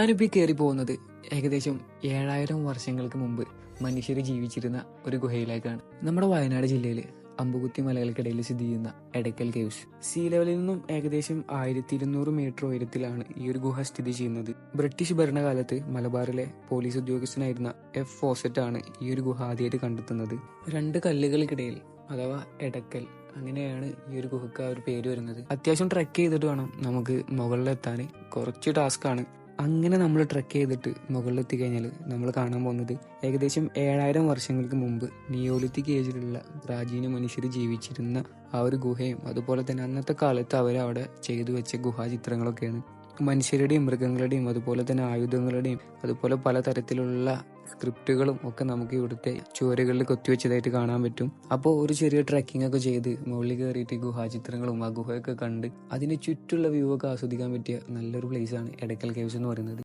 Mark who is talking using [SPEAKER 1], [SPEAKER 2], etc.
[SPEAKER 1] ഞാനിപ്പോൾ കയറി പോകുന്നത് ഏകദേശം 7000 വർഷങ്ങൾക്ക് മുമ്പ് മനുഷ്യർ ജീവിച്ചിരുന്ന ഒരു ഗുഹയിലേക്കാണ്. നമ്മുടെ വയനാട് ജില്ലയിലെ അമ്പുകുത്തി മലകൾക്കിടയിൽ സ്ഥിതി ചെയ്യുന്ന എടക്കൽ കേവ്സ്. സീ ലെവലിൽ നിന്നും ഏകദേശം 1200 മീറ്റർ ഉയരത്തിലാണ് ഈ ഒരു ഗുഹ സ്ഥിതി ചെയ്യുന്നത്. ബ്രിട്ടീഷ് ഭരണകാലത്ത് മലബാറിലെ പോലീസ് ഉദ്യോഗസ്ഥനായിരുന്ന എഫ് ഫോസറ്റ് ആണ് ഈ ഒരു ഗുഹ ആദ്യമായിട്ട് കണ്ടെത്തുന്നത്. 2 കല്ലുകൾക്കിടയിൽ അഥവാ എടക്കൽ, അങ്ങനെയാണ് ഈ ഒരു ഗുഹക്ക് ആ ഒരു പേര് വരുന്നത്. അത്യാവശ്യം ട്രെക്ക് ചെയ്തിട്ട് വേണം നമുക്ക് മുകളിലെത്താൻ. കുറച്ച് ടാസ്ക് ആണ്. അങ്ങനെ നമ്മൾ ട്രെക്ക് ചെയ്തിട്ട് മുകളിലെത്തി കഴിഞ്ഞാൽ നമ്മൾ കാണാൻ പോകുന്നത് ഏകദേശം 7000 വർഷങ്ങൾക്ക് മുമ്പ് നിയോലിത്തിക് ഏജിലുള്ള പ്രാചീന മനുഷ്യർ ജീവിച്ചിരുന്ന ആ ഒരു ഗുഹയും അതുപോലെ തന്നെ അന്നത്തെ കാലത്ത് അവരവിടെ ചെയ്തു വെച്ച ഗുഹാചിത്രങ്ങളൊക്കെയാണ്. മനുഷ്യരുടെയും മൃഗങ്ങളുടെയും അതുപോലെ തന്നെ ആയുധങ്ങളുടെയും അതുപോലെ പലതരത്തിലുള്ള സ്ക്രിപ്റ്റുകളും ഒക്കെ നമുക്ക് ഇവിടുത്തെ ചുവരുകളിൽ കൊത്തിവെച്ചതായിട്ട് കാണാൻ പറ്റും. അപ്പോൾ ഒരു ചെറിയ ട്രെക്കിംഗ് ഒക്കെ ചെയ്ത് മുകളിൽ കയറിയിട്ട് ഗുഹാചിത്രങ്ങളും ആ ഗുഹയൊക്കെ കണ്ട് അതിന് ചുറ്റുള്ള വ്യൂ ഒക്കെ ആസ്വദിക്കാൻ പറ്റിയ നല്ലൊരു പ്ലേസ് ആണ് എടക്കൽ കേവ്സ് എന്ന് പറയുന്നത്.